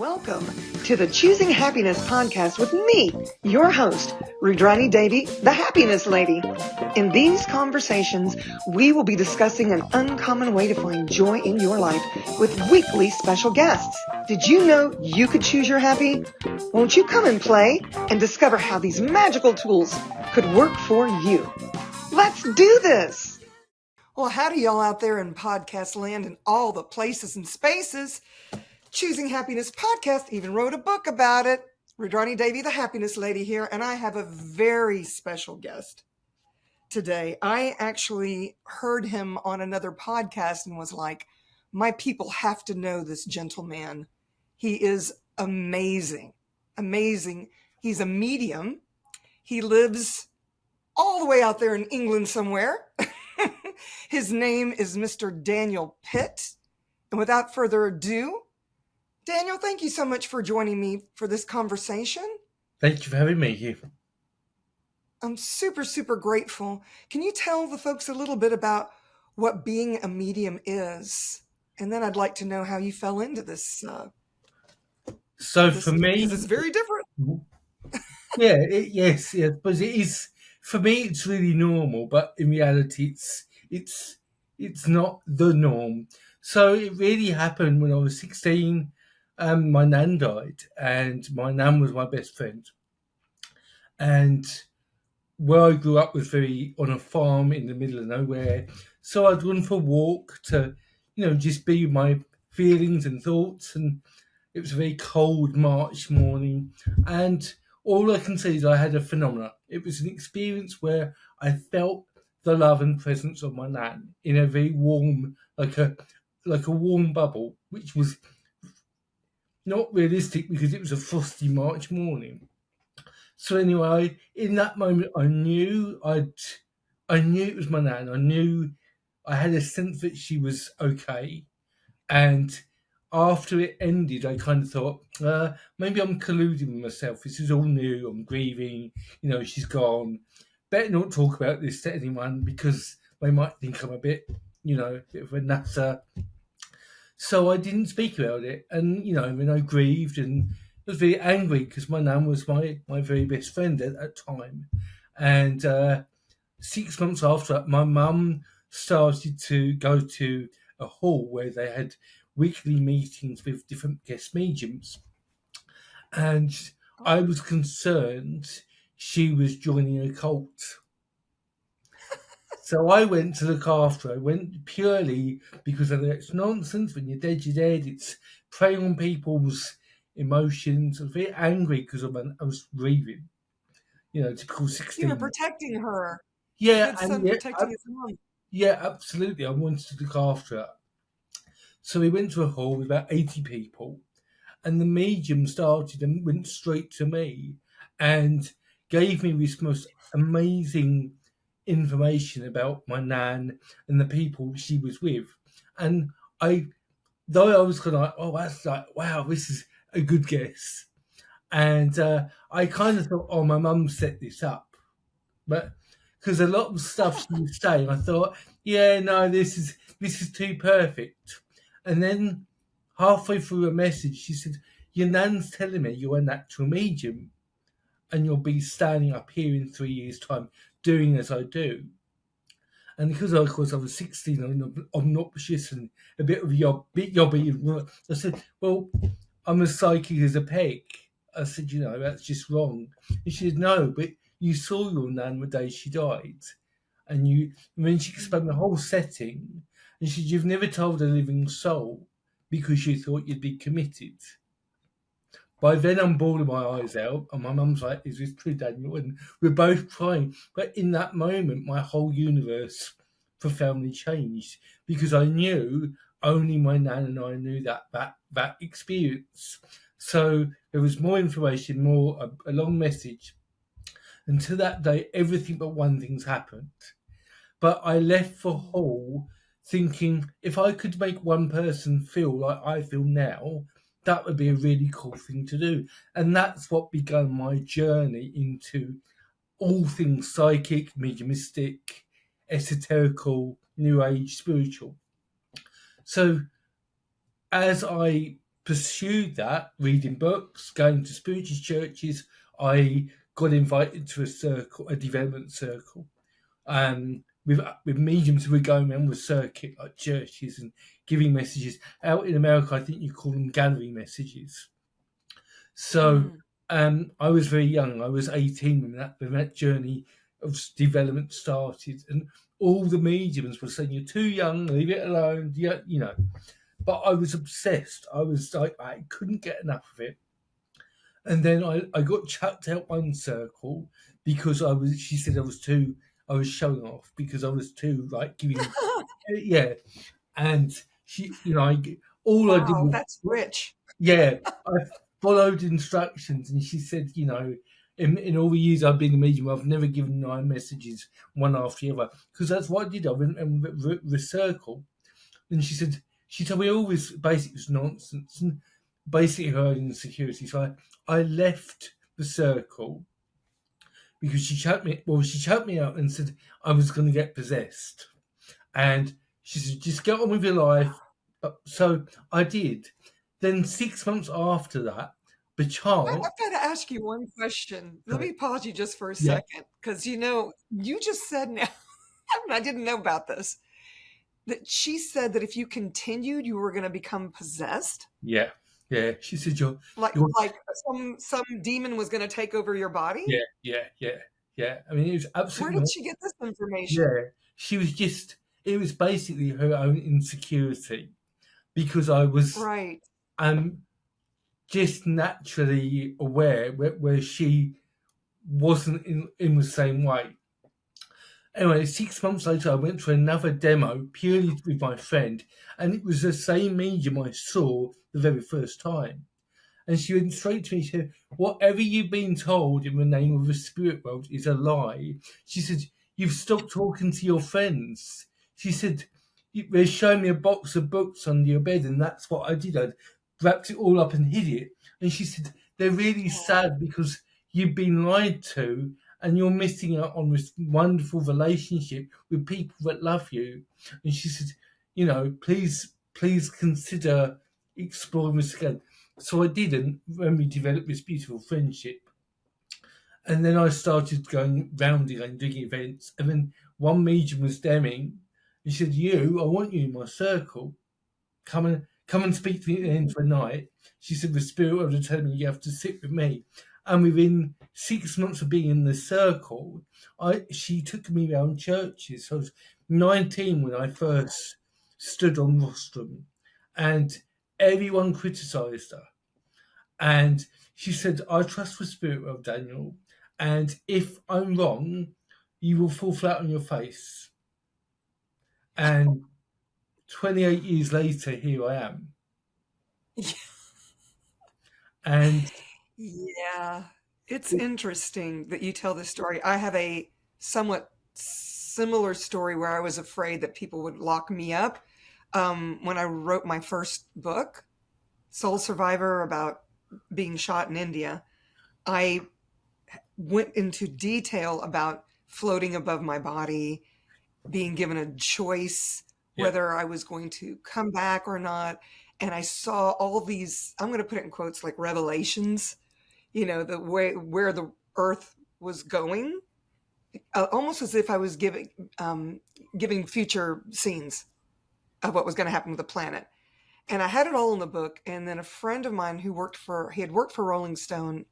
Welcome to the Choosing Happiness podcast with me, your host, Rüdrani Devi, the Happiness Lady. In these conversations, we will be discussing an uncommon way to find joy in your life with weekly special guests. Did you know you could choose your happy? Won't you come and play and discover how these magical tools could work for you? Let's do this! Well, howdy y'all out there in podcast land and all the places and spaces. Choosing Happiness podcast even wrote a book about it. Rüdrani Devi, the Happiness Lady here, and I have a very special guest today. I actually heard him on another podcast and was like, my people have to know this gentleman. He is amazing, amazing. He's a medium. He lives all the way out there in England somewhere. His name is Mr. Daniel Pitt. And without further ado, Daniel, thank you so much for joining me for this conversation. Thank you for having me here. I'm super, super grateful. Can you tell the folks a little bit about what being a medium is? And then I'd like to know how you fell into this. For me, because it's very different. yes, but it is. For me, it's really normal, but in reality, it's not the norm. So it really happened when I was 16. My nan died, and my nan was my best friend. And where I grew up was very on a farm in the middle of nowhere. So I'd run for a walk to, just be with my feelings and thoughts. And it was a very cold March morning. And all I can say is I had a phenomenon. It was an experience where I felt the love and presence of my nan in a very warm, like a warm bubble, which was not realistic because it was a frosty March morning. So anyway, in that moment, I knew it was my nan. I knew I had a sense that she was okay. And after it ended, I kind of thought, maybe I'm colluding with myself. This is all new. I'm grieving. She's gone. Better not talk about this to anyone because they might think I'm a bit of a nutter. So I didn't speak about it. And, when I grieved and was very angry because my nan was my very best friend at that time. And 6 months after that, my mum started to go to a hall where they had weekly meetings with different guest mediums. And I was concerned she was joining a cult. So I went to look after her. I went purely because of it's nonsense. When you're dead, you're dead. It's preying on people's emotions. I was very angry because I was grieving. Typical 16. You were protecting her. Yeah, protecting his mom. Yeah, absolutely. I wanted to look after her. So we went to a hall with about 80 people, and the medium started and went straight to me and gave me this most amazing information about my nan and the people she was with. And I was kind of like, oh, that's like, wow, this is a good guess. And I kind of thought, oh, my mum set this up. But because a lot of stuff she was saying, I thought, yeah, no, this is too perfect. And then halfway through a message, she said, your nan's telling me you're a natural medium and you'll be standing up here in 3 years' time doing as I do. And because, of course, I was 16 and obnoxious and a bit yobby, I said, well, I'm as psychic as a peg. I said, that's just wrong. And she said, no, but you saw your nan the day she died. And when she explained the whole setting, and she said, you've never told a living soul because you thought you'd be committed. By then, I'm bawling my eyes out, and my mum's like, is this true, Daniel? And we're both crying. But in that moment, my whole universe profoundly changed because I knew only my nan and I knew that experience. So there was more information, a long message. And to that day, everything but one thing's happened. But I left for Hall thinking if I could make one person feel like I feel now, that would be a really cool thing to do. And that's what began my journey into all things psychic, mediumistic, esoterical, new age, spiritual. So as I pursued that, reading books, going to spiritual churches. I got invited to a development circle. With mediums, we're going around with circuit like churches and giving messages. Out in America, I think you call them gallery messages. So I was very young. I was 18 when that journey of development started, and all the mediums were saying, "You're too young. Leave it alone." You know. But I was obsessed. I was like, I couldn't get enough of it. And then I got chucked out one circle because she said I was showing off because I was too like giving, yeah. And she, all I did Wow, was, that's rich. yeah, I followed instructions, and she said, in all the years I've been a medium, I've never given 9 messages one after the other because that's what I did. I went and the circle, and she told me all this basically was nonsense and basically her own insecurity. So I left the circle because she choked me out and said I was going to get possessed. And she said, just get on with your life. So I did. Then 6 months after that, the child... I've got to ask you one question. Let me pause you just for a Yeah. second. Because, you just said now, I didn't know about this, that she said that if you continued, you were going to become possessed. Yeah. Yeah. She said, like some demon was going to take over your body. Yeah. I mean, it was absolutely... Where did she get this information? Yeah. She was it was basically her own insecurity because I was... Right. Just naturally aware where she wasn't in the same way. Anyway, 6 months later, I went to another demo purely with my friend, and it was the same medium I saw the very first time. And she went straight to me. She said, "Whatever you've been told in the name of the spirit world is a lie." She said, "You've stopped talking to your friends." She said, "They showed me a box of books under your bed, and that's what I did. I wrapped it all up and hid it." And she said, "They're really sad because you've been lied to and you're missing out on this wonderful relationship with people that love you." And she said, please consider exploring this again." So I didn't when we developed this beautiful friendship. And then I started going round again, doing events. And then one medium was DMing. And she said, I want you in my circle. Come and speak to me at the end of the night. She said, the spirit world will tell me you have to sit with me. And within 6 months of being in the circle, she took me around churches. So I was 19 when I first stood on rostrum, and everyone criticised her. And she said, "I trust the spirit world, Daniel, and if I'm wrong, you will fall flat on your face." And 28 years later, here I am. And yeah, it's interesting that you tell this story. I have a somewhat similar story where I was afraid that people would lock me up. When I wrote my first book, Soul Survivor, about being shot in India, I went into detail about floating above my body, being given a choice whether I was going to come back or not. And I saw all these, I'm going to put it in quotes, like revelations, the way where the earth was going, almost as if I was giving future scenes of what was going to happen with the planet. And I had it all in the book. And then a friend of mine he had worked for Rolling Stone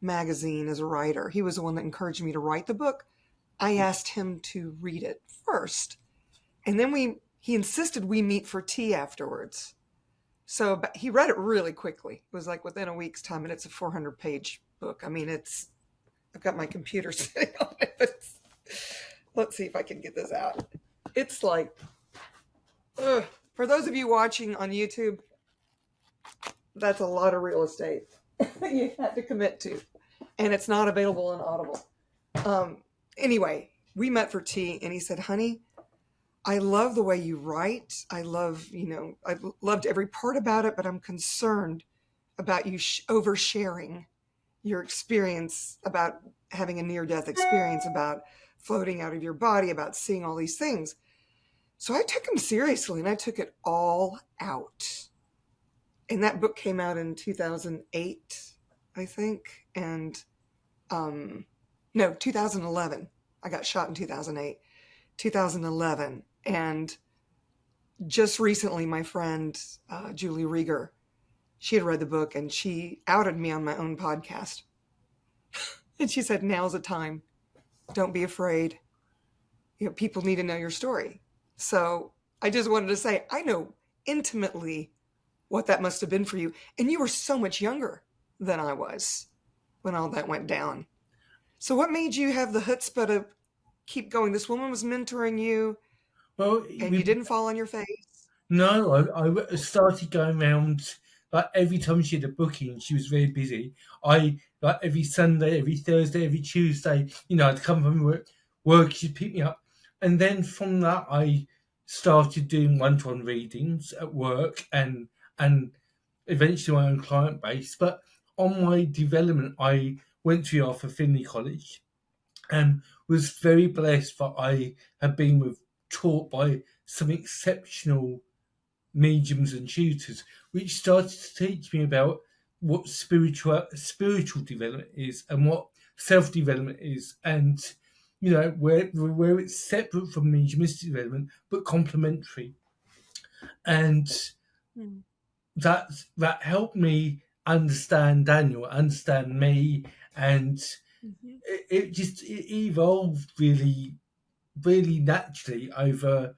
magazine as a writer. He was the one that encouraged me to write the book. I asked him to read it first. And then he insisted we meet for tea afterwards. So he read it really quickly. It was like within a week's time, and it's a 400-page book. I mean, I've got my computer sitting on it, but let's see if I can get this out. It's like, for those of you watching on YouTube, that's a lot of real estate you have to commit to, and it's not available on Audible. Anyway, we met for tea, and he said, "Honey, I love the way you write. I loved every part about it, but I'm concerned about you oversharing your experience about having a near-death experience, about floating out of your body, about seeing all these things." So I took him seriously, and I took it all out. And that book came out in 2008, I think. And no, 2011. I got shot in 2008, 2011. And just recently, my friend, Julie Rieger, she had read the book and she outed me on my own podcast. And she said, now's the time. Don't be afraid. People need to know your story. So I just wanted to say, I know intimately what that must have been for you. And you were so much younger than I was when all that went down. So what made you have the chutzpah to keep going? This woman was mentoring you, Well, and you didn't fall on your face? No, I started going around, like every time she had a booking, she was very busy. I, like every Sunday, every Thursday, every Tuesday, I'd come from work, she'd pick me up. And then from that, I started doing one-to-one readings at work and eventually my own client base. But on my development, I went to Arthur Findlay College and was very blessed that I had been taught by some exceptional mediums and tutors, which started to teach me about what spiritual development is and what self development is, and where it's separate from mediumistic development but complementary, and Hmm. that helped me understand Daniel, understand me, and Mhm. it evolved really, really naturally over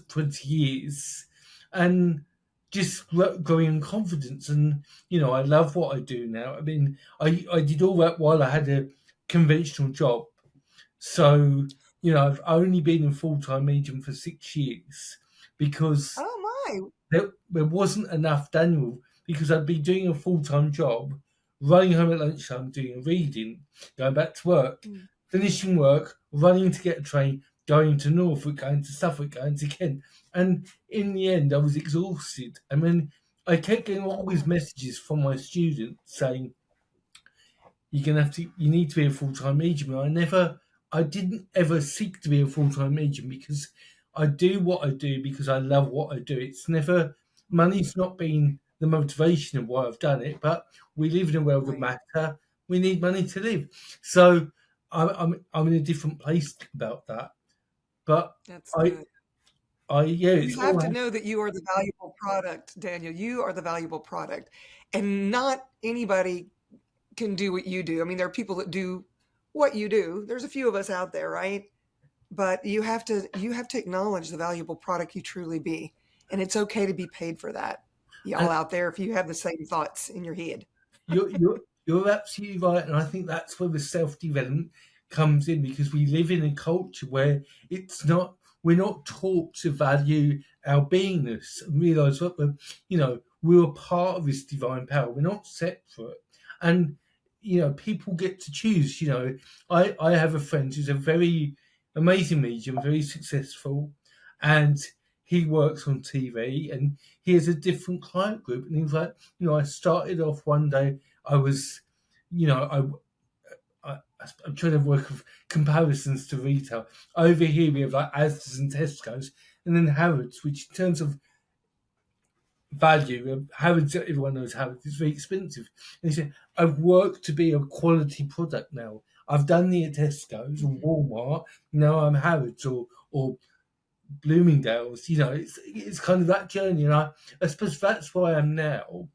20 years, and just growing in confidence. And I love what I do now. I mean, I did all that while I had a conventional job, so I've only been in full-time medium for 6 years because Oh my. there wasn't enough Daniel, because I'd be doing a full-time job, running home at lunchtime, doing a reading, going back to work, Mm. finishing work, running to get a train, going to Norfolk, going to Suffolk, going to Kent. And in the end, I was exhausted. I mean, I kept getting all these messages from my students saying, you need to be a full-time medium. And I didn't ever seek to be a full-time medium, because I do what I do because I love what I do. It's never, money's not been the motivation of why I've done it, but we live in a world of Right. matter. We need money to live. So I'm in a different place about that. But That's I, good. it's You have all to know that you are the valuable product, Daniel. You are the valuable product. And not anybody can do what you do. I mean, there are people that do what you do. There's a few of us out there, right? But you have to acknowledge the valuable product you truly be. And it's okay to be paid for that. Y'all and out there, if you have the same thoughts in your head. you're absolutely right, and I think that's where the self development comes in, because we live in a culture where we're not taught to value our beingness and realise that we're a part of this divine power. We're not separate, and people get to choose. I have a friend who's a very amazing medium, very successful, and he works on TV, and he has a different client group, and he's like, I started off one day, I was, I'm trying to work with comparisons to retail. Over here we have like Asda's and Tesco's, and then Harrods, which in terms of value, Harrods, everyone knows Harrods, it's very expensive. And he said, I've worked to be a quality product now. I've done the at Tesco's or Walmart, now I'm Harrods or Bloomingdale's. It's kind of that journey, and I suppose that's where I am now,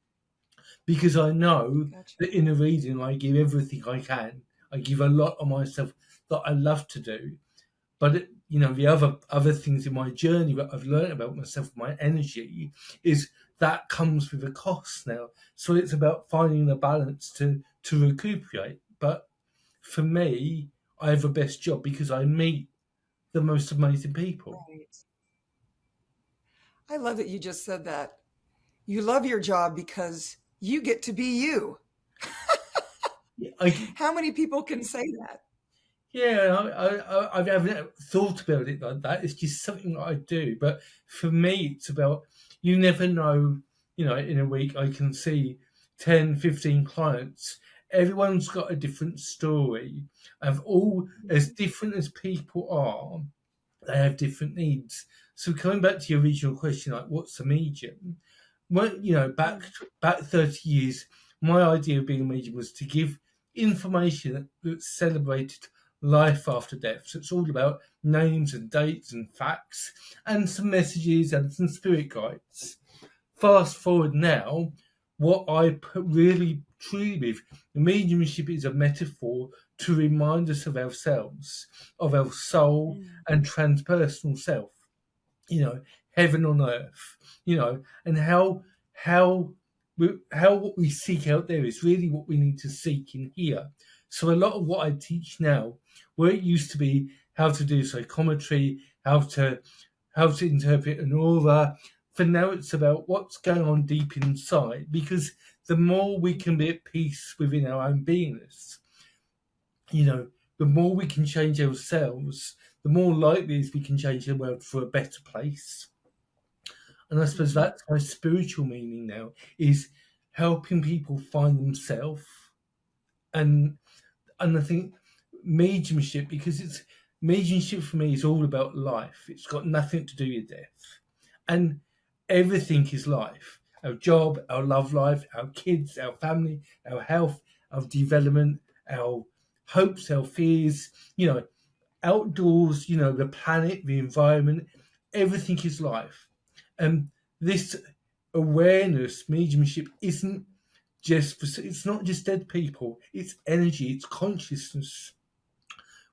because I know Gotcha. that in a reading I give everything I can. I give a lot of myself that I love to do, but the other things in my journey that I've learned about myself, my energy, is that comes with a cost now. So it's about finding the balance to recuperate. But for me, I have the best job because I meet the most amazing people. Right. I love that you just said that. You love your job because you get to be you. Yeah, How many people can say that? I haven't thought about it like that. It's just something that I do. But for me, it's about, you never know, in a week I can see 10, 15 clients. Everyone's got a different story. And all, as different as people are, they have different needs. So coming back to your original question, like what's a medium? Well, back 30 years, my idea of being a medium was to give information that celebrated life after death. So it's all about names and dates and facts and some messages and some spirit guides. Fast forward now, what I really truly believe, mediumship is a metaphor to remind us of ourselves, of our soul and transpersonal self. Heaven on earth. And how what we seek out there is really what we need to seek in here. So a lot of what I teach now, where it used to be how to do psychometry, how to interpret an aura, for now it's about what's going on deep inside, because the more we can be at peace within our own beingness, the more we can change ourselves, the more likely is we can change the world for a better place. And I suppose that's my spiritual meaning now, is helping people find themselves. And I think mediumship, because mediumship for me is all about life. It's got nothing to do with death. And everything is life. Our job, our love life, our kids, our family, our health, our development, our hopes, our fears, outdoors, the planet, the environment, everything is life. And this awareness, mediumship, it's not just dead people, it's energy, it's consciousness.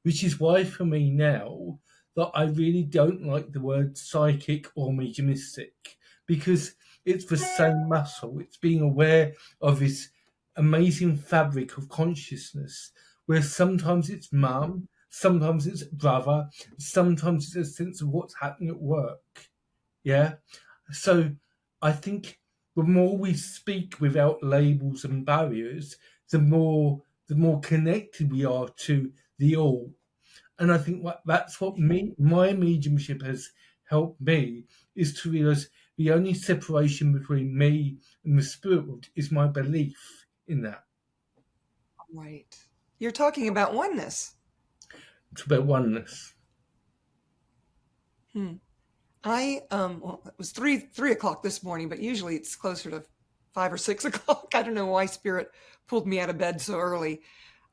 Which is why for me now that I really don't like the word psychic or mediumistic, because it's the same muscle. It's being aware of this amazing fabric of consciousness, where sometimes it's mum, sometimes it's brother, sometimes it's a sense of what's happening at work. Yeah. So I think the more we speak without labels and barriers, the more connected we are to the all. And I think that's what my mediumship has helped me, is to realize the only separation between me and the spirit world is my belief in that. Right. You're talking about oneness. It's about oneness. Well, it was 3 o'clock this morning, but usually it's closer to 5 or 6 o'clock. I don't know why Spirit pulled me out of bed so early.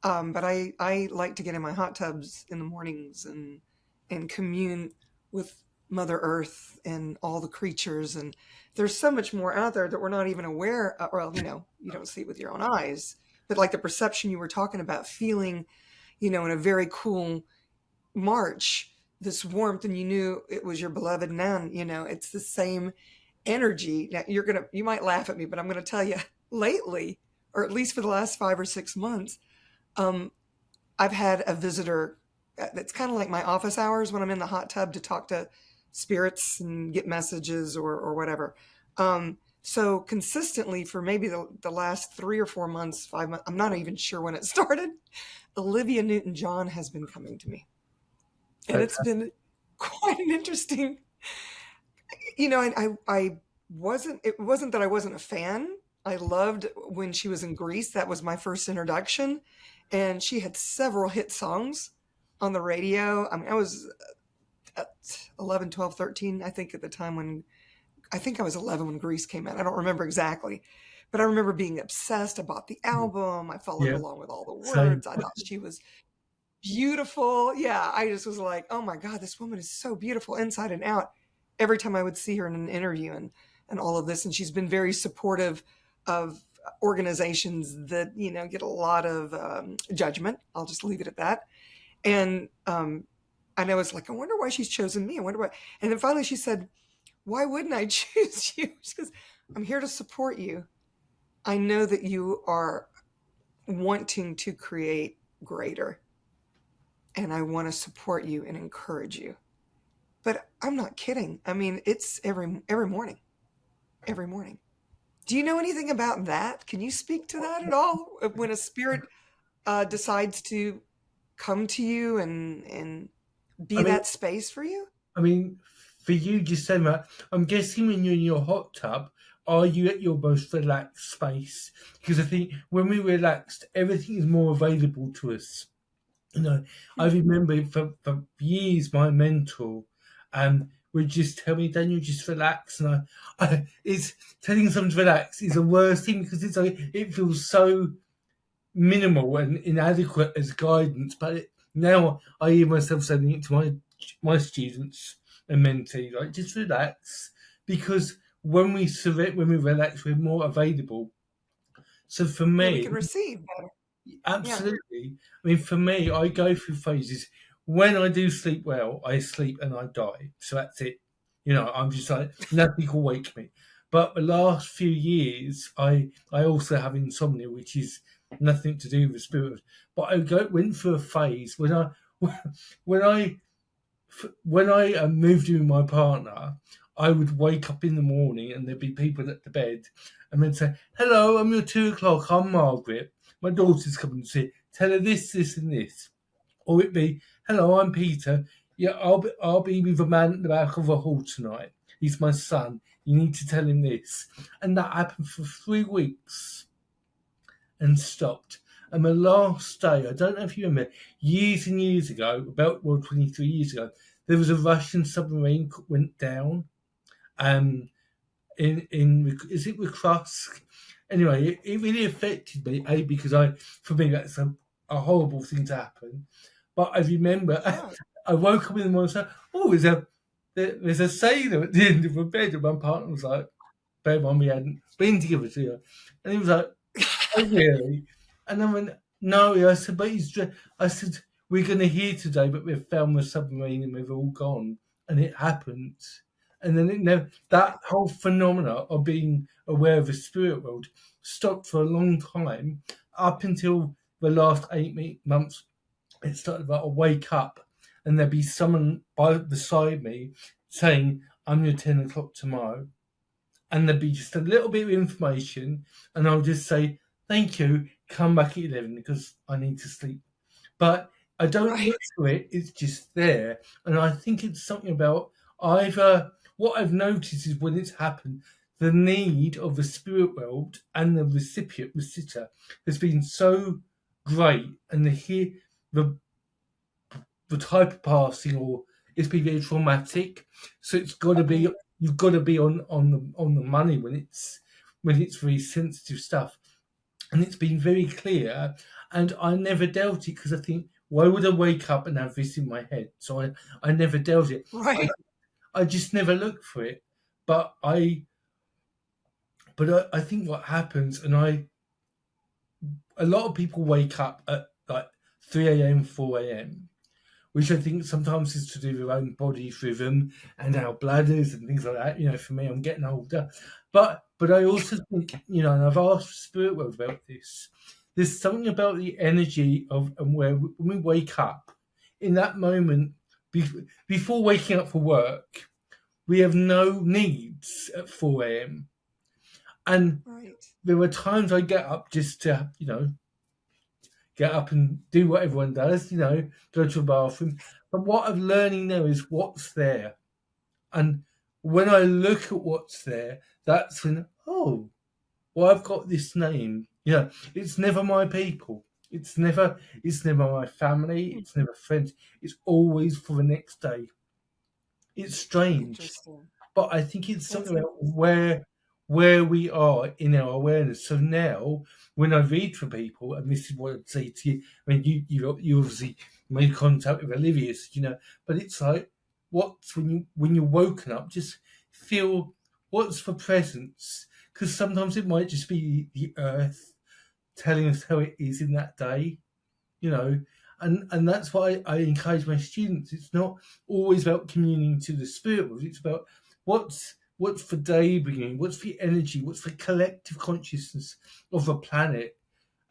But I like to get in my hot tubs in the mornings and commune with Mother Earth and all the creatures. And there's so much more out there that we're not even aware of. Well, you don't see it with your own eyes, but like the perception you were talking about, feeling, in a very cool March, this warmth, and you knew it was your beloved nun, it's the same energy. Now you might laugh at me, but I'm going to tell you, lately, or at least for the last 5 or 6 months, I've had a visitor that's kind of like my office hours when I'm in the hot tub to talk to spirits and get messages or whatever. So consistently for maybe the last 3 or 4 months, 5 months, I'm not even sure when it started, Olivia Newton-John has been coming to me. And it's been quite an interesting, it wasn't that I wasn't a fan. I loved when she was in Greece. That was my first introduction. And she had several hit songs on the radio. I mean, I was 11, 12, 13, I think, at the time I think I was 11 when Grease came out. I don't remember exactly. But I remember being obsessed about the album. I followed along with all the words. I thought she was beautiful. Yeah, I just was like, oh my God, this woman is so beautiful inside and out. Every time I would see her in an interview and all of this. And she's been very supportive of organizations that, get a lot of judgment. I'll just leave it at that. And I know it's like, I wonder why she's chosen me. I wonder why. And then finally she said, why wouldn't I choose you? She goes, I'm here to support you. I know that you are wanting to create greater, and I want to support you and encourage you. But I'm not kidding. I mean, it's every morning. Every morning. Do you know anything about that? Can you speak to that at all? When a spirit decides to come to you and be that space for you? I mean, for you just saying that, I'm guessing when you're in your hot tub, are you at your most relaxed space? Because I think when we're relaxed, everything is more available to us. I remember for years my mentor, would just tell me, Daniel, just relax. And it's telling someone to relax is the worst thing because it's like it feels so minimal and inadequate as guidance. But now I hear myself saying it to my students and mentees, like just relax, because when we relax, we're more available. So for Yeah, we me, can receive better. absolutely. I mean, for me, I go through phases. When I do sleep well, I sleep and I die. So that's it. I'm just like, nothing will wake me. But the last few years, I also have insomnia, which is nothing to do with the spirit. But I went through a phase when I when I moved in with my partner, I would wake up in the morning and there'd be people at the bed and they'd say, "Hello, I'm your 2 o'clock. I'm Margaret. My daughter's coming to see. Tell her this, this, and this." Or it'd be, "Hello, I'm Peter. Yeah, I'll be with a man at the back of a hall tonight. He's my son. You need to tell him this." And that happened for 3 weeks and stopped. And the last day, I don't know if you remember, years and years ago, 23 years ago, there was a Russian submarine went down. Is it Kursk? Anyway, it really affected me. Because for me that's a horrible thing to happen. But I remember I woke up in the morning and said, "Oh, there's a sailor at the end of the bed," and my partner was like, "Bear on, we hadn't been together for years," and he was like, "Oh, really?" And I went, "No." I said, "But I said, "We're going to hear today, but we've found the submarine and we've all gone." And it happened. And then that whole phenomena of being aware of the spirit world stopped for a long time, up until the last 8 months. It started about, I wake up and there'd be someone beside me saying, "I'm your 10 o'clock tomorrow." And there'd be just a little bit of information, and I'll just say, "Thank you, come back at 11 because I need to sleep." But I don't look for it, it's just there. And I think it's something about either what I've noticed is when it's happened, the need of the spirit world and the reciter has been so great, and the type of passing, or it's been very traumatic. So it's got to be, you've got to be on the money when it's very sensitive stuff. And it's been very clear, and I never dealt it because I think, why would I wake up and have this in my head? So I never dealt it. Right. I just never looked for it. But I think what happens, and a lot of people wake up at like 3 a.m., 4 a.m., which I think sometimes is to do with our own body's rhythm and our bladders and things like that. For me, I'm getting older. But I also think, and I've asked Spirit World about this, there's something about the energy of, and where when we wake up, in that moment, before waking up for work, we have no needs at 4 a.m. And there are times I get up just to, get up and do what everyone does, go to a bathroom. But what I'm learning now is what's there. And when I look at what's there, that's when, I've got this name. It's never my people. It's never my family. It's never friends. It's always for the next day. It's strange. But I think it's something about where we are in our awareness. So now, when I read for people, and this is what I'd say to you, I mean, you obviously made contact with Olivia, but it's like, what's when you're woken up, just feel what's the presence, because sometimes it might just be the earth telling us how it is in that day, and that's why I encourage my students. It's not always about communing to the spirit world. It's about what's the day bringing, what's the energy, what's the collective consciousness of the planet,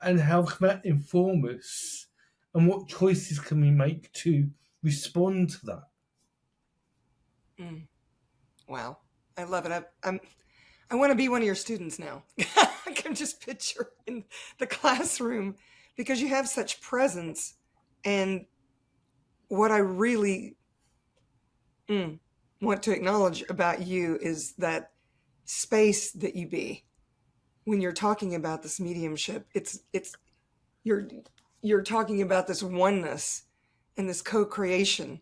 and how can that inform us, and what choices can we make to respond to that. Wow, I love it. I want to be one of your students now. I can just picture in the classroom, because you have such presence. And what I really want to acknowledge about you is that space that you be when you're talking about this mediumship. You're talking about this oneness and this co-creation,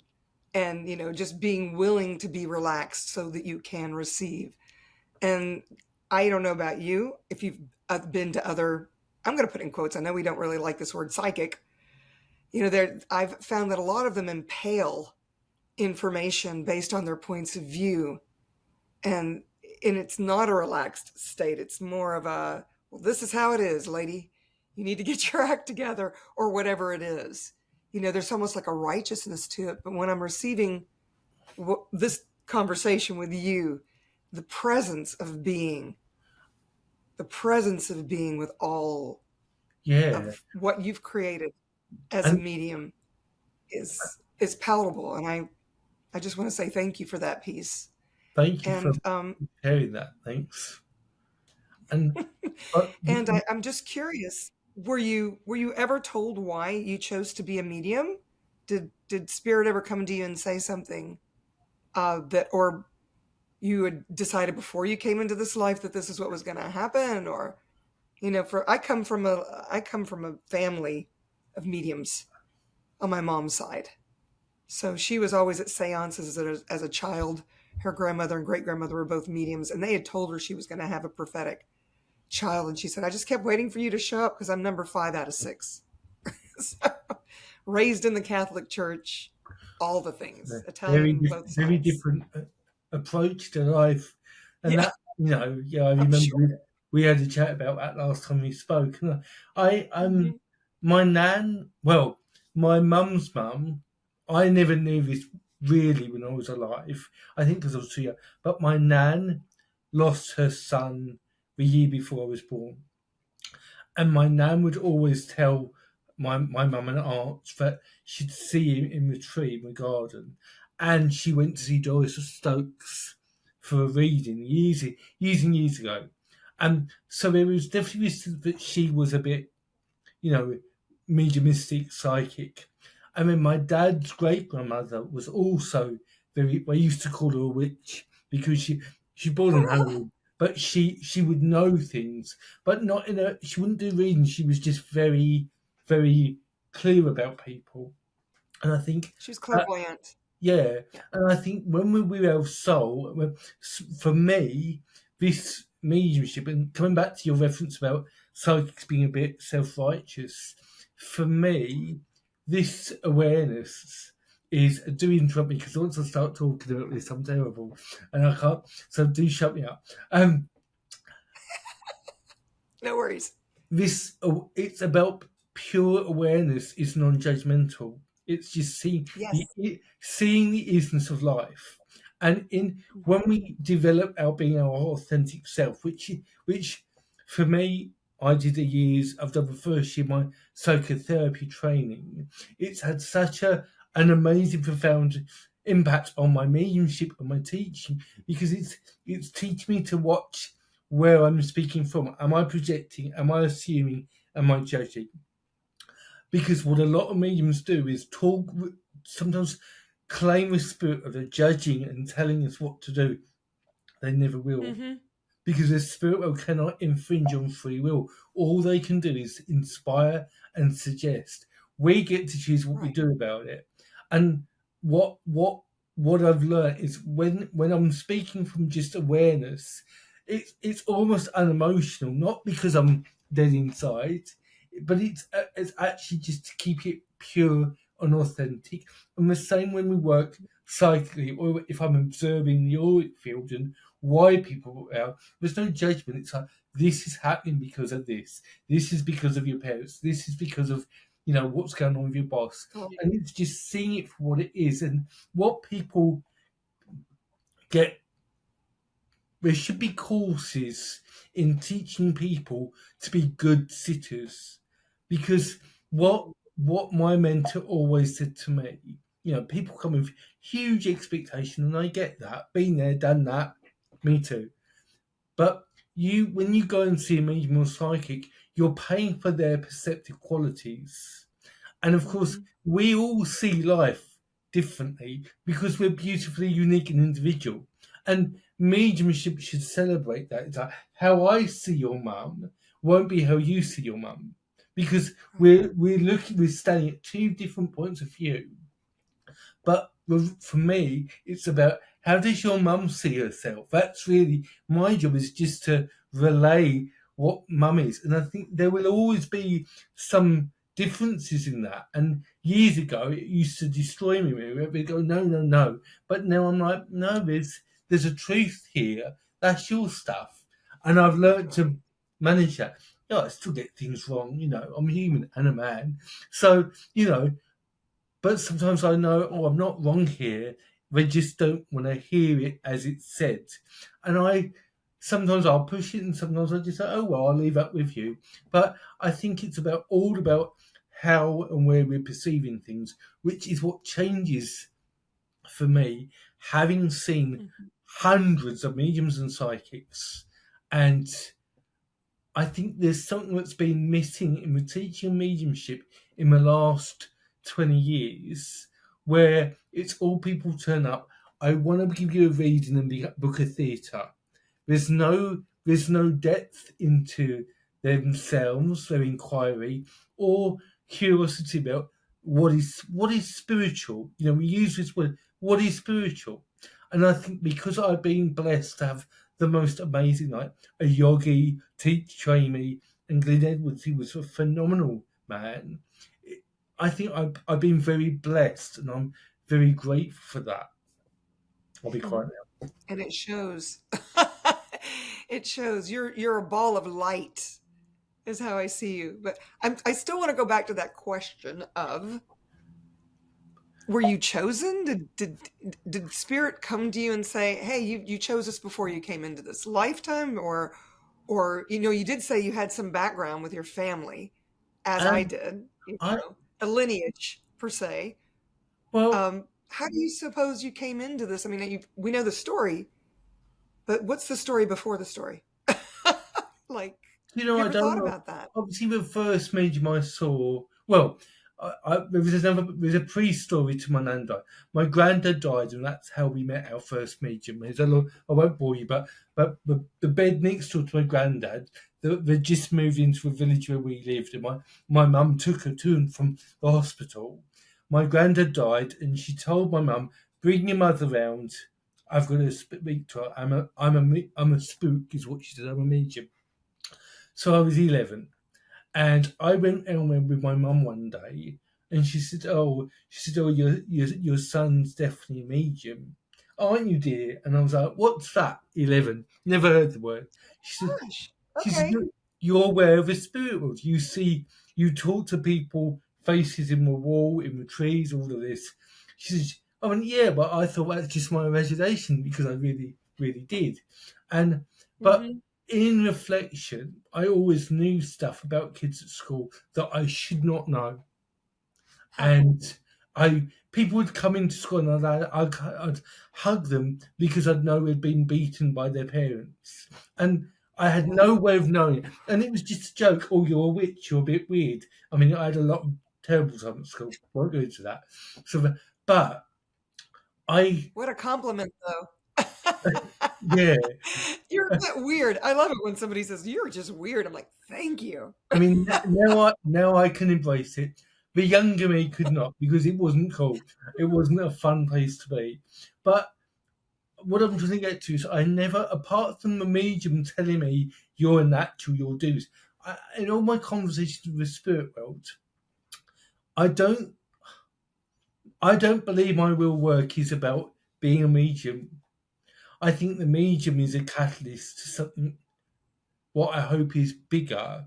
and, just being willing to be relaxed so that you can receive. And I don't know about you, if you've been to other, I'm going to put in quotes, I know we don't really like this word psychic, I've found that a lot of them impale information based on their points of view, and it's not a relaxed state. It's more of a, well, this is how it is, lady, you need to get your act together, or whatever it is. There's almost like a righteousness to it. But when I'm receiving this conversation with you, the presence of being with all of what you've created as a medium is palatable. And I just want to say thank you for that piece. Thank you for sharing that. Thanks. And I'm just curious, were you ever told why you chose to be a medium? Did Spirit ever come to you and say something that, or you had decided before you came into this life that this is what was going to happen? Or, I come from a family of mediums on my mom's side. So she was always at seances as a child. Her grandmother and great-grandmother were both mediums, and they had told her she was going to have a prophetic child. And she said, I just kept waiting for you to show up because I'm number 5 out of 6. So, raised in the Catholic Church, all the things. Italian, both sides. Very different approach to life. And that, I remember we had a chat about that last time we spoke. And my nan, well, my mum's mum, I never knew this really when I was alive. I think because I was too young. But my nan lost her son the year before I was born. And my nan would always tell my mum and aunt that she'd see him in the tree in the garden. And she went to see Doris Stokes for a reading years and years ago. And so there was definitely this that she was a bit, mediumistic, psychic. I mean, my dad's great-grandmother was also we used to call her a witch because she born in Halloween, but she would know things, but not she wouldn't do readings. She was just very, very clear about people. And I think she's clairvoyant. Yeah. And I think when we have soul, for me, this mediumship, and coming back to your reference about psychics being a bit self-righteous, for me, this awareness is, do interrupt me, because once I start talking about this, I'm terrible, and I can't, so do shut me up. No worries. It's about pure awareness, is non-judgmental. It's just seeing the essence of life. And when we develop being our authentic self, which for me, I did I've done the first year my psychotherapy training. It's had such an amazing, profound impact on my mediumship and my teaching, because it's teaching me to watch where I'm speaking from. Am I projecting? Am I assuming? Am I judging? Because what a lot of mediums do is talk, sometimes claim the spirit of the judging and telling us what to do. They never will. Mm-hmm. Because the spirit world cannot infringe on free will. All they can do is inspire and suggest. We get to choose what we do about it. And what I've learned is when I'm speaking from just awareness, it's almost unemotional, not because I'm dead inside, but it's actually just to keep it pure and authentic. And the same when we work psychically, or if I'm observing the auric field and why people are out, there's no judgment. It's like, this is happening because of this. This is because of your parents. This is because of, what's going on with your boss. And it's just seeing it for what it is. And what people get, there should be courses in teaching people to be good sitters. Because what my mentor always said to me, people come with huge expectation, and I get that. Been there, done that, me too. But when you go and see a medium or psychic, you're paying for their perceptive qualities. And of course, we all see life differently because we're beautifully unique and individual. And mediumship should celebrate that. It's like, how I see your mum won't be how you see your mum. Because we're standing at two different points of view. But for me, it's about how does your mum see herself? That's really my job, is just to relay what mum is. And I think there will always be some differences in that. And years ago, it used to destroy me. They go, no, no, no. But now I'm like, no, there's a truth here. That's your stuff. And I've learned to manage that. I still get things wrong. I'm human and a man. So, but sometimes I know, oh, I'm not wrong here. They just don't want to hear it as it's said. And sometimes I'll push it, and sometimes I just say, oh, well, I'll leave that with you. But I think it's all about how and where we're perceiving things, which is what changes for me, having seen hundreds of mediums and psychics. And I think there's something that's been missing in the teaching of mediumship in the last 20 years, where it's all people turn up. I want to give you a reading in the book of theatre. There's no depth into themselves, their inquiry, or curiosity about what is spiritual. We use this word, what is spiritual? And I think because I've been blessed to have the most amazing, like a yogi train me, and Glenn Edwards, he was a phenomenal man. I think I've been very blessed, and I'm very grateful for that. I'll be quiet now. And it shows. It shows. You're a ball of light, is how I see you. But I still want to go back to that question of, were you chosen? Did Spirit come to you and say, hey, you chose us before you came into this lifetime? Or you did say you had some background with your family, as I did, a lineage per se. Well, how do you suppose you came into this? I mean, we know the story, but what's the story before the story? Like, I never don't thought know. about that. Obviously, the first medium I saw, well, there's a pre-story to my nan died. My granddad died, and that's how we met our first medium. I won't bore you, but the bed next door to my granddad, they just moved into a village where we lived, and my mum took her to and from the hospital. My granddad died, and she told my mum, "Bring your mother round. I've got to speak to her. I'm a spook," is what she said. I'm a medium. So I was 11. And I went elsewhere with my mum one day, and she said, your son's definitely a medium, aren't you, dear?" And I was like, "What's that?" 11, never heard the word. She said, Okay. "You're aware of the spirit world. You talk to people, faces in the wall, in the trees, all of this." She said, "I went, yeah, but I thought that's just my imagination," because I really, really did. But in reflection, I always knew stuff about kids at school that I should not know. And people would come into school, and I'd hug them because I'd know they'd been beaten by their parents. And I had no way of knowing it. And it was just a joke. "Oh, you're a witch, you're a bit weird." I mean, I had a lot of terrible time at school. Won't go into that. But What a compliment, though. yeah. You're a bit weird. I love it when somebody says, "You're just weird." I'm like, thank you. I mean, now I can embrace it. The younger me could not, because it wasn't cool. It wasn't a fun place to be. But what I'm trying to get to is, I never, apart from the medium telling me you're a natural, you'll do this, in all my conversations with the spirit world, I don't believe my real work is about being a medium. I think the medium is a catalyst to something what I hope is bigger.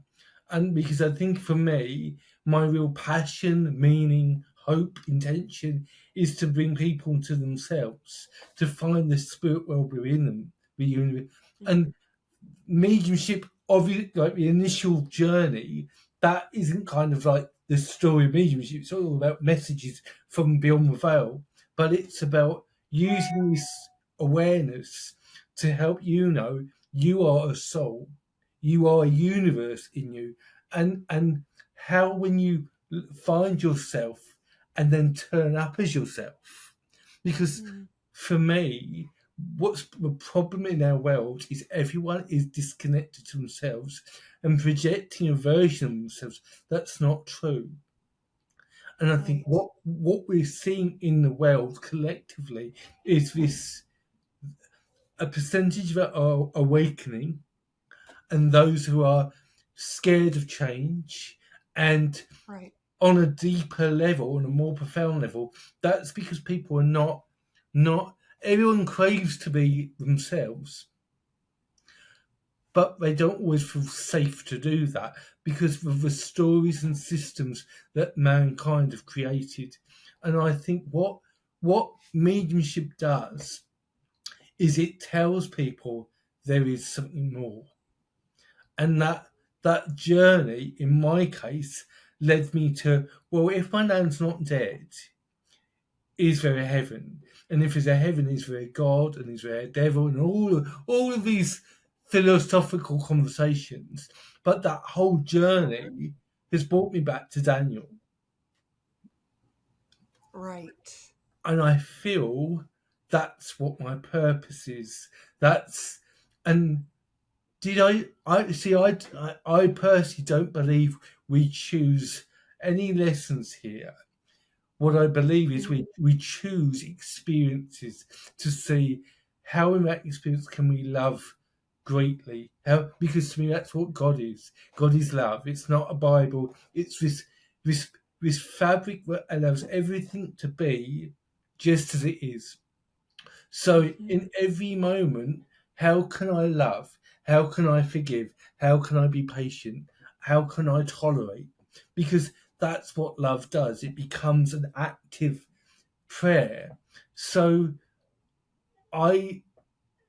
And because I think for me, my real passion, meaning, hope, intention is to bring people to themselves, to find the spirit world within them, the universe. And mediumship, obviously, like the initial journey, that isn't kind of like the story of mediumship. It's all about messages from beyond the veil, but it's about using this awareness to help you know you are a soul, you are a universe in you, and how when you find yourself and then turn up as yourself. Because for me, what's the problem in our world is everyone is disconnected to themselves and projecting a version of themselves that's not true. And I think Right. what we're seeing in the world collectively is this a percentage that are awakening and those who are scared of change. And Right. on a deeper level, on a more profound level, that's because people are not everyone craves to be themselves, but they don't always feel safe to do that because of the stories and systems that mankind have created. And I think what mediumship does is it tells people there is something more. And that journey, in my case, led me to, well, if my nan's not dead, is there a heaven? And if there's a heaven, is there a God? And is there a devil? And all of these philosophical conversations. But that whole journey has brought me back to Daniel. Right. And I feel that's what my purpose is. That's and did I see I personally don't believe we choose any lessons here. What I believe is Mhm. we choose experiences to see how in that experience can we love greatly. How, because to me that's what God is. God is love. It's not a Bible. It's this this fabric that allows everything to be just as it is. So Mhm. in every moment, how can I love? How can I forgive? How can I be patient? How can I tolerate? Because that's what love does. It becomes an active prayer. So I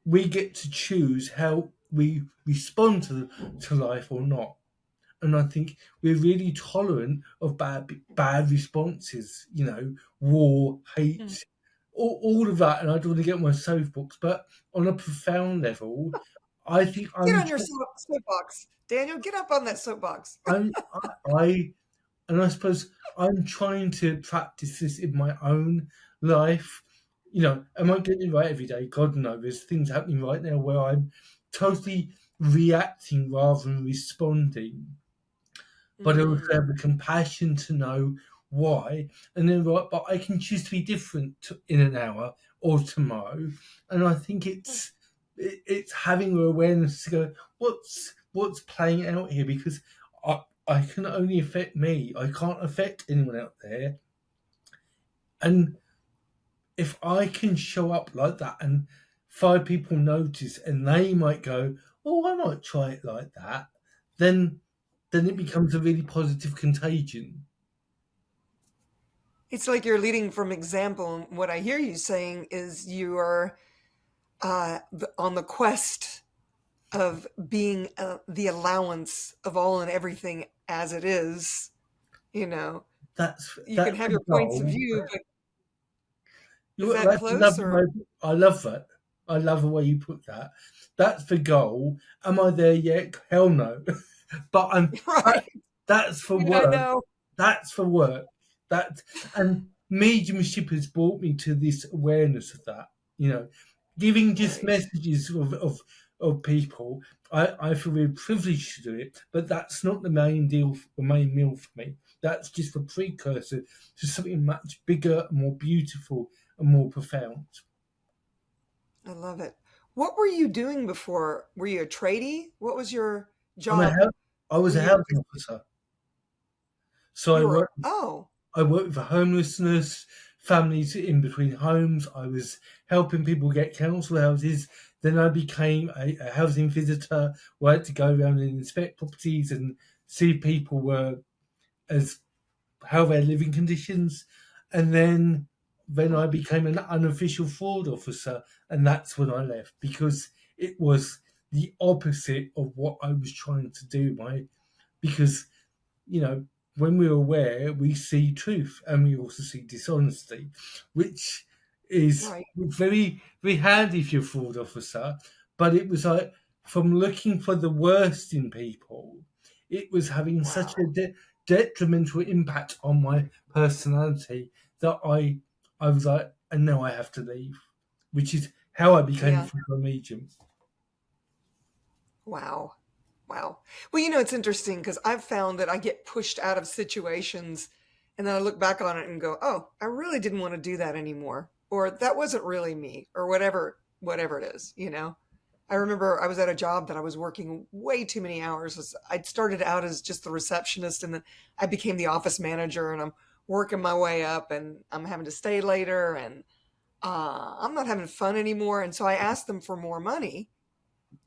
we get to choose how we respond to life or not. And I think we're really tolerant of bad responses, war, Mhm. hate, all of that. And I don't want to get on my soapbox, but on a profound level, I think Get on your soapbox, Daniel. Get up on that soapbox. I'm, I, and I suppose I'm trying to practice this in my own life. Am I getting it right every day? God knows. There's things happening right now where I'm totally reacting rather than responding. But I also Mm. have the compassion to know why. And then, right, but I can choose to be different in an hour or tomorrow. And I think it's having the awareness to go, what's playing out here? Because I can only affect me. I can't affect anyone out there. And if I can show up like that and 5 people notice and they might go, oh, I might try it like that, then it becomes a really positive contagion. It's like you're leading from example. And what I hear you saying is you are on the quest of being the allowance of all and everything as it is. You know, you can That's have the your points of goal. view, but is You that that's close another or way. I love that. I love the way you put that. That's the goal. Am I there yet? Hell no. But that, right? that's for I work. know. That's for work. That and mediumship has brought me to this awareness of that. Giving just Right. messages of people. I feel very privileged to do it, but that's not the main meal for me. That's just a precursor to something much bigger, more beautiful, and more profound. I love it. What were you doing before? Were you a tradie? What was your I'm a job I was when a you were housing officer, so you were oh, I worked with the homelessness, families in between homes. I was helping people get council houses. Then I became a housing visitor where I had to go around and inspect properties and see people were as how their living conditions. And then I became an unofficial fraud officer, and that's when I left because it was the opposite of what I was trying to do. Because you know, when we're aware, we see truth and we also see dishonesty, which is right. very, very handy if you're a fraud officer. But it was like from looking for the worst in people, it was having such a Wow. detrimental impact on my personality that I was like, and now I have to leave, which is how I became Yeah. a medium. Wow. Wow. Well, it's interesting because I've found that I get pushed out of situations And then I look back on it and go, oh, I really didn't want to do that anymore. Or that wasn't really me, or whatever it is, you know? I remember I was at a job that I was working way too many hours. I'd started out as just the receptionist, and then I became the office manager, and I'm working my way up, and I'm having to stay later, and I'm not having fun anymore. And so I asked them for more money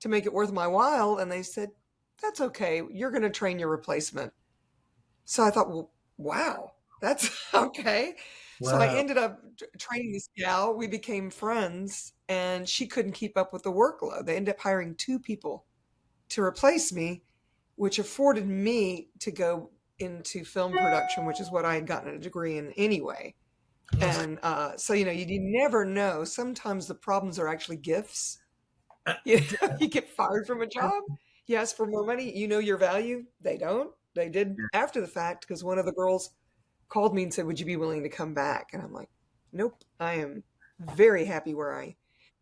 to make it worth my while. And they said, that's okay. You're going to train your replacement. So I thought, well, wow, that's okay. So I Wow. ended up training this gal. We became friends, and she couldn't keep up with the workload. They ended up hiring 2 people to replace me, which afforded me to go into film production, which is what I had gotten a degree in anyway. And so, you never know. Sometimes the problems are actually gifts. You you get fired from a job, you ask for more money, you know your value. They don't. They did after the fact, because one of the girls called me and said, would you be willing to come back? And I'm like, nope, I am very happy where I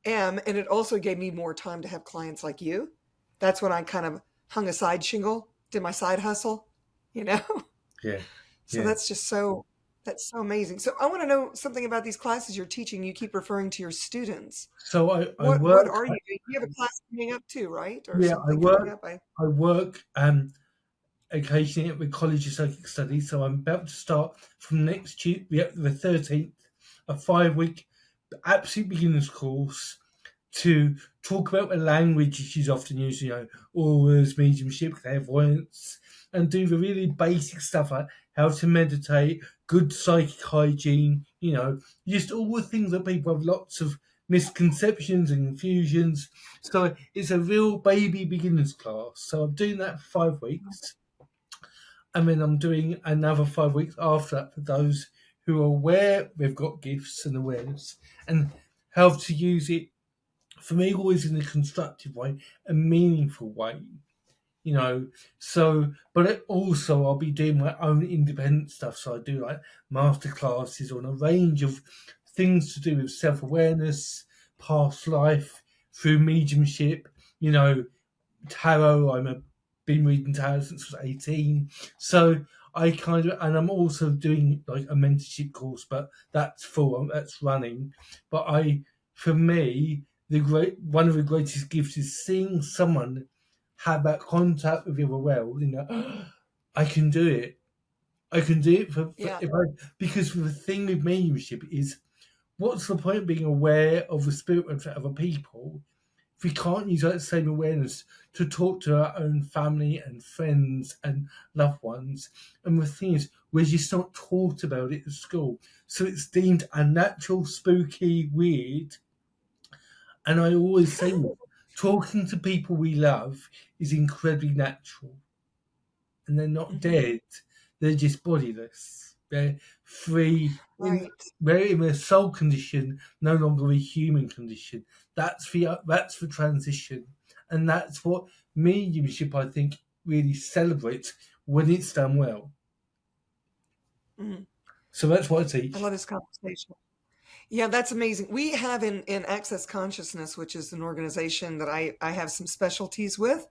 am. And it also gave me more time to have clients like you. That's when I kind of hung a side shingle, did my side hustle, you know? Yeah. So Yeah. that's so amazing. So I want to know something about these classes you're teaching. You keep referring to your students. So I What work. are you doing? You have a class coming up too, right? Or Yeah, something coming up? I work occasionally at the College of Psychic Studies. So I'm about to start from next Tuesday, the 13th, a 5-week absolute beginners course to talk about the language she's often used, auras, mediumship, clairvoyance, and do the really basic stuff like how to meditate, good psychic hygiene, just all the things that people have lots of misconceptions and confusions. So it's a real baby beginners class. So I'm doing that for 5 weeks. And then I'm doing another 5 weeks after that for those who are aware they've got gifts and awareness and how to use it, for me, always in a constructive way, a meaningful way, So, but also I'll be doing my own independent stuff. So I do like master classes on a range of things to do with self-awareness, past life, through mediumship, tarot. Been reading tarot since I was 18. So and I'm also doing like a mentorship course, but that's full, that's running. But for me, one of the greatest gifts is seeing someone have that contact with the other world. I can do it. I can do it Yeah, because the thing with mediumship is, what's the point of being aware of the spirit of other people if we can't use that same awareness to talk to our own family and friends and loved ones? And the thing is, we're just not taught about it at school. So it's deemed unnatural, spooky, weird. And I always say, talking to people we love is incredibly natural. And they're not dead, they're just bodiless. They're free. right. They're in a soul condition, no longer a human condition. That's the transition. And that's what mediumship, I think, really celebrates when it's done well. Mhm. So that's what I teach. I love this conversation. Yeah, that's amazing. We have in Access Consciousness, which is an organization that I have some specialties with.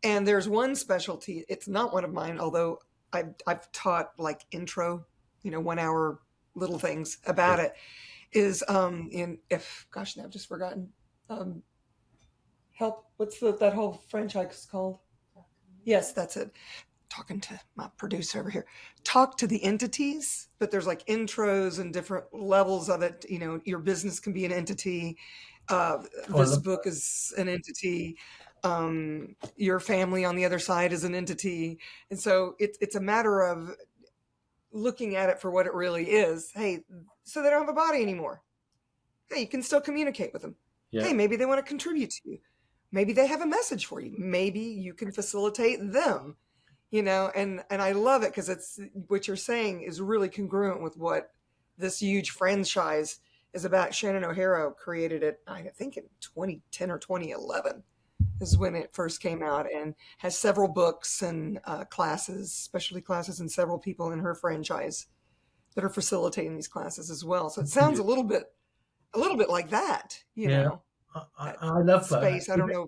And there's one specialty, it's not one of mine, although I've taught like intro, 1 hour little things about it, is now I've just forgotten. Help, what's that whole franchise called? Yes, that's it. Talking to my producer over here. Talk to the entities, but there's like intros and different levels of it. Your business can be an entity. This book is an entity. Your family on the other side is an entity. And so it's a matter of looking at it for what it really is. Hey, so they don't have a body anymore. Hey, you can still communicate with them. Yeah. Hey, maybe they want to contribute to you. Maybe they have a message for you. Maybe you can facilitate them, and I love it because it's what you're saying is really congruent with what this huge franchise is about. Shannon O'Hara created it, I think in 2010 or 2011 is when it first came out, and has several books and classes, specialty classes, and several people in her franchise that are facilitating these classes as well. So it sounds a little bit like that, I love that space. I don't know.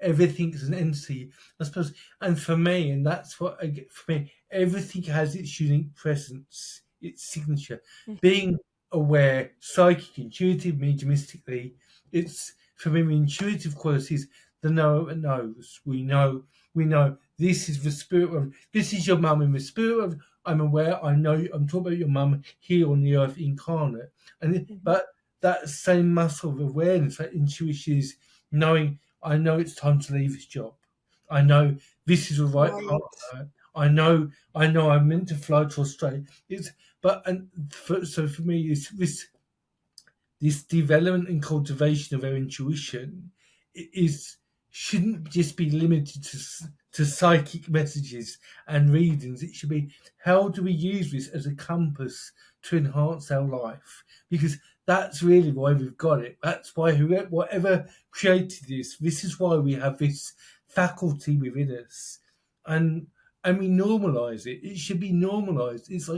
everything's an entity, I suppose. And for me, and that's what I get for me, everything has its unique presence, its signature. Being aware, psychic, intuitive, mediumistically, it's for me intuitive qualities. The knower knows. We know. This is the spirit of. This is your mum in the spirit of. I'm aware. I know. I'm talking about your mum here on the earth incarnate, but that same muscle of awareness, that intuition is knowing. I know it's time to leave this job. I know this is the right partner. I know I'm meant to fly to Australia. So for me, this development and cultivation of our intuition shouldn't just be limited to psychic messages and readings. It should be, how do we use this as a compass to enhance our life? Because that's really why we've got it. That's why whatever created this is why we have this faculty within us. And we normalize it. It should be normalized. It's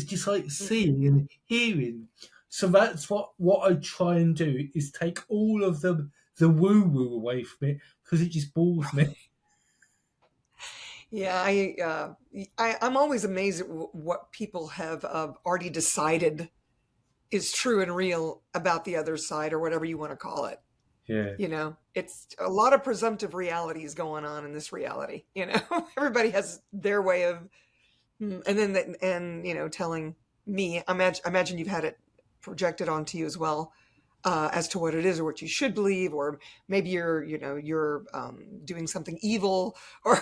just like seeing and hearing. So that's what I try and do, is take all of the woo-woo away from it, because it just bores me. Yeah, I'm always amazed at what people have already decided is true and real about the other side, or whatever you want to call it. Yeah. You know, it's a lot of presumptive realities going on in this reality. You know, everybody has their way of, and telling me. I imagine you've had it projected onto you as well, as to what it is or what you should believe, or maybe you're doing something evil, or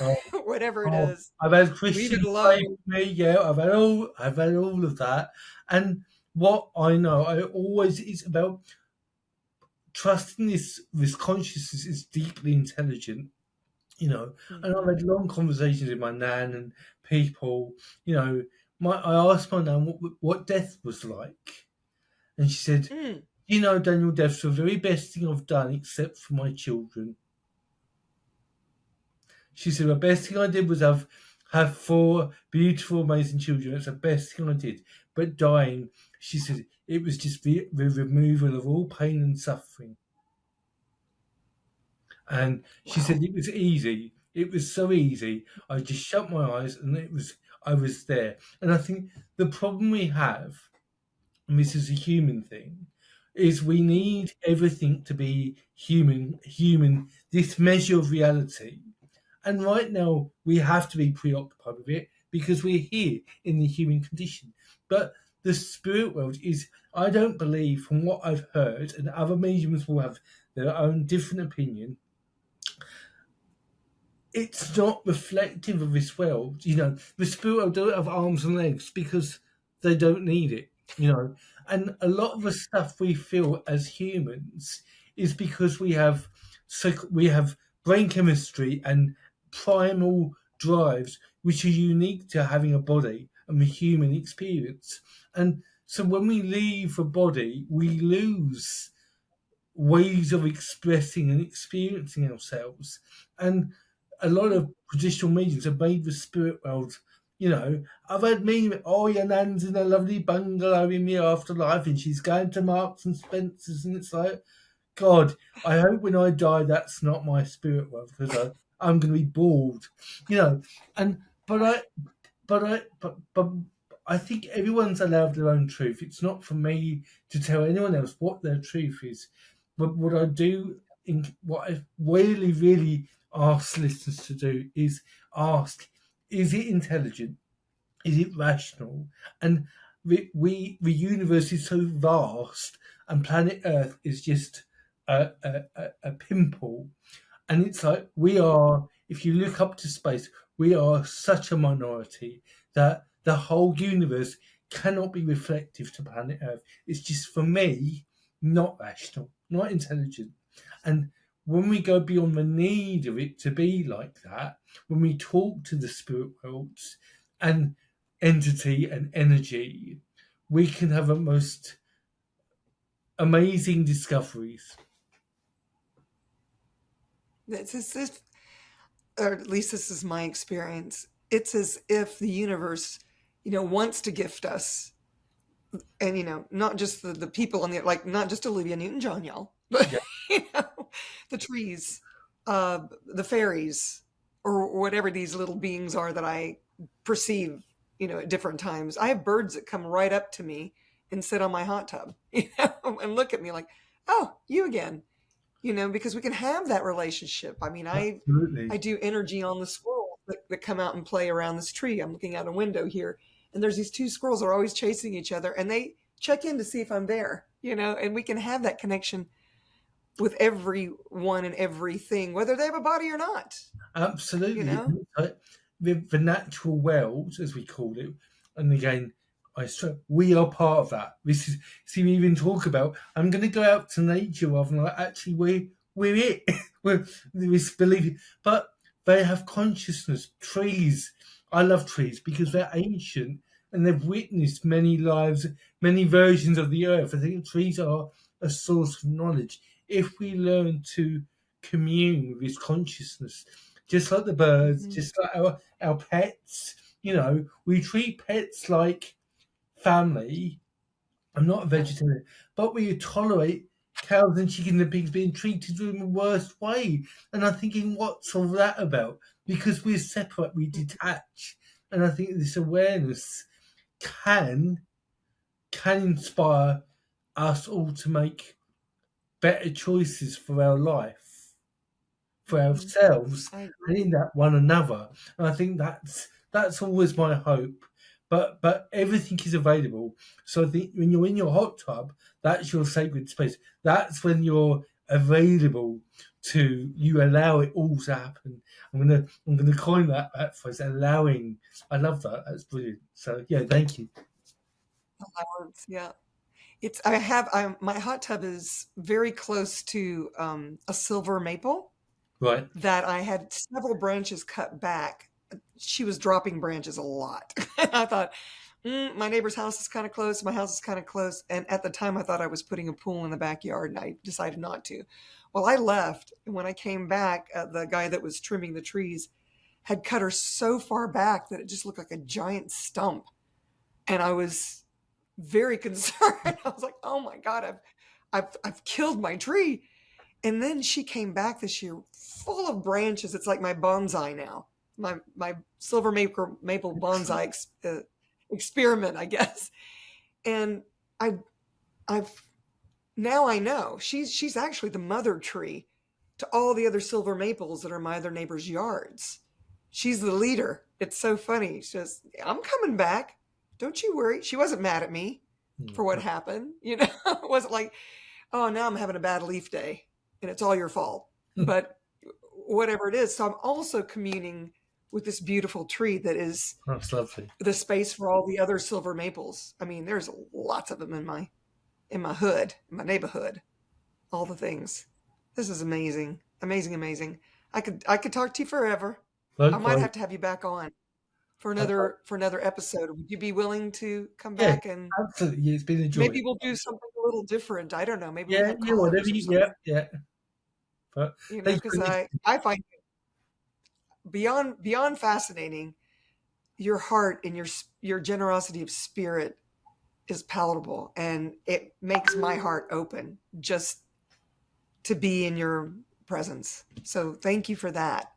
whatever it is. I've had Leave Christians it alone. say to me, yeah, I've had all of that. And what I know, it's about trusting this consciousness is deeply intelligent, and I've had long conversations with my nan and people, I asked my nan what death was like, and she said, Daniel, death's the very best thing I've done except for my children. She said, the best thing I did was have 4 beautiful, amazing children. That's the best thing I did. But dying, she said, it was just the removal of all pain and suffering. And she said it was easy. It was so easy. I just shut my eyes and I was there. And I think the problem we have, and this is a human thing, is we need everything to be human, this measure of reality. And right now, we have to be preoccupied with it because we're here in the human condition. But the spirit world is, I don't believe, from what I've heard, and other mediums will have their own different opinion, it's not reflective of this world. The spirit world don't have arms and legs because they don't need it, And a lot of the stuff we feel as humans is because we have brain chemistry and primal drives which are unique to having a body and the human experience. And so when we leave a body, we lose ways of expressing and experiencing ourselves. And a lot of traditional mediums have made the spirit world, I've had your nan's in a lovely bungalow in the afterlife and she's going to Marks and Spencer's, and it's like, God, I hope when I die that's not my spirit world, because I'm going to be bored, But I think everyone's allowed their own truth. It's not for me to tell anyone else what their truth is. But what I do, what I really, really ask listeners to do is ask, is it intelligent? Is it rational? And the universe is so vast, and planet Earth is just a pimple. And it's like we are, if you look up to space, we are such a minority that the whole universe cannot be reflective to planet Earth. It's just, for me, not rational, not intelligent. And when we go beyond the need of it to be like that, when we talk to the spirit worlds and entity and energy, we can have a most amazing discoveries. It's as if, or at least this is my experience, it's as if the universe, wants to gift us. And, not just the people on not just Olivia Newton-John, y'all, but, Yeah. the trees, the fairies or whatever these little beings are that I perceive, at different times. I have birds that come right up to me and sit on my hot tub, and look at me like, oh, you again, because we can have that relationship. I mean, I Absolutely. do energy on the squirrels that come out and play around this tree. I'm looking out a window here, and there's these two squirrels that are always chasing each other, and they check in to see if I'm there, and we can have that connection with everyone and everything, whether they have a body or not, Absolutely. The natural world, as we call it, and again, we are part of that. This is, see, we even talk about, I'm going to go out to nature rather than like, actually, we're it. We're this belief. But they have consciousness. Trees, I love trees because they're ancient and they've witnessed many lives, many versions of the earth. I think trees are a source of knowledge. If we learn to commune with this consciousness, just like the birds, just like our pets, we treat pets like family. I'm not a vegetarian, but we tolerate cows and chickens and pigs being treated in the worst way. And I'm thinking, what's all that about? Because we're separate, we detach. And I think this awareness can inspire us all to make better choices for our life, for ourselves, and in that one another. And I think that's always my hope. But everything is available. So I think when you're in your hot tub, that's your sacred space. That's when you're available to, you allow it all to happen. I'm gonna coin that phrase, allowing. I love that. That's brilliant. So yeah, thank you. Yeah. My hot tub is very close to a silver maple Right. that I had several branches cut back. She was dropping branches a lot. I thought, my neighbor's house is kind of close. My house is kind of close. And at the time, I thought I was putting a pool in the backyard, and I decided not to. Well, I left. And when I came back, the guy that was trimming the trees had cut her so far back that it just looked like a giant stump. And I was very concerned. I was like, oh my God, I've killed my tree. And then she came back this year full of branches. It's like my bonsai now. My silver maple bonsai experiment, I guess. And I've now I know she's actually the mother tree to all the other silver maples that are my other neighbors' yards. She's the leader. It's so funny. She says, I'm coming back. Don't you worry. She wasn't mad at me for what happened. It wasn't like, oh, now I'm having a bad leaf day and it's all your fault. But whatever it is. So I'm also communing with this beautiful tree that is, that's lovely, the space for all the other silver maples. I mean, there's lots of them in my hood, in my neighborhood, all the things. This is amazing. Amazing, amazing. I could talk to you forever. I might have to have you back on for another episode. Would you be willing to come back? And absolutely, it's been a joy. Maybe we'll do something a little different. I don't know. Maybe we'll have whatever you, yeah. But because I find it beyond fascinating. Your heart and your generosity of spirit is palatable, and it makes my heart open just to be in your presence. So thank you for that.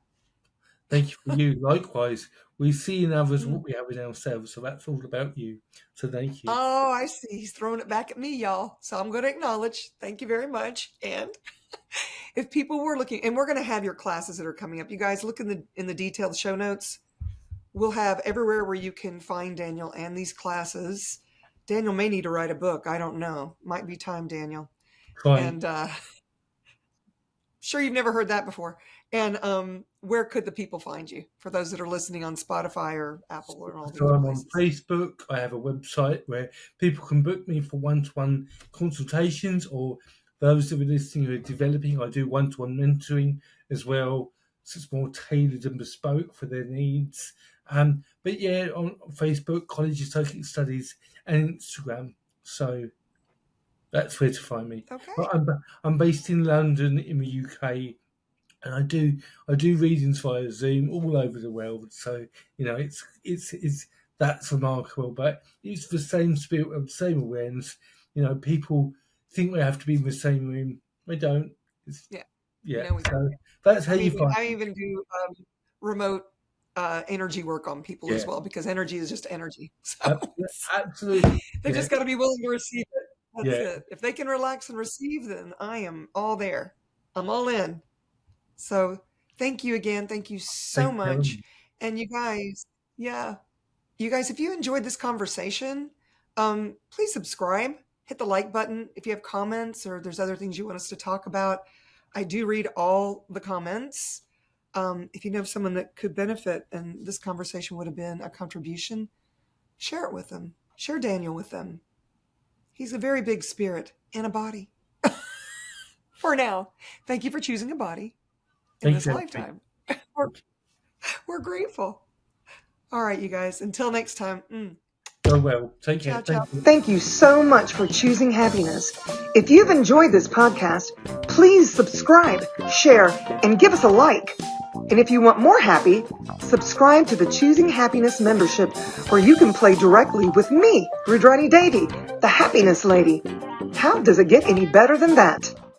Thank you for you. Likewise, we see in others what we have in ourselves, so that's all about you. So thank you. Oh, I see. He's throwing it back at me, y'all. So I'm going to acknowledge. Thank you very much. And if people were looking, and we're going to have your classes that are coming up. You guys look in the detailed show notes. We'll have everywhere where you can find Daniel and these classes. Daniel may need to write a book. I don't know. Might be time, Daniel. Fine. And sure you've never heard that before. And where could the people find you for those that are listening on Spotify or Apple or all these So I'm places? on Facebook. I have a website where people can book me for one-to-one consultations, or those that are listening who are developing, I do one-to-one mentoring as well. So it's more tailored and bespoke for their needs. But yeah, on Facebook, College of Psychic Studies, and Instagram. So that's where to find me. Okay. But I'm based in London in the UK, and I do readings via Zoom all over the world. So it's that's remarkable. But it's the same spirit of the same awareness. People think they have to be in the same room. They don't. Yeah. You know, So that's how you find. I even do remote energy work on people as well, because energy is just energy. So Absolutely. they just got to be willing to receive it. That's Yeah. it. If they can relax and receive, then I am all there. I'm all in. So thank you again. Thank you so Thanks for having much. me. And you guys, if you enjoyed this conversation, please subscribe, hit the like button. If you have comments or there's other things you want us to talk about, I do read all the comments. If you know someone that could benefit and this conversation would have been a contribution, share it with them. Share Daniel with them. He's a very big spirit in a body. For now, thank you for choosing a body in this lifetime. We're grateful. All right, you guys. Until next time. Go well. Take care. Ciao, ciao. Thank you so much for choosing happiness. If you've enjoyed this podcast, please subscribe, share, and give us a like. And if you want more happy, subscribe to the Choosing Happiness membership, where you can play directly with me, Rüdrani Devi, the Happiness Lady. How does it get any better than that?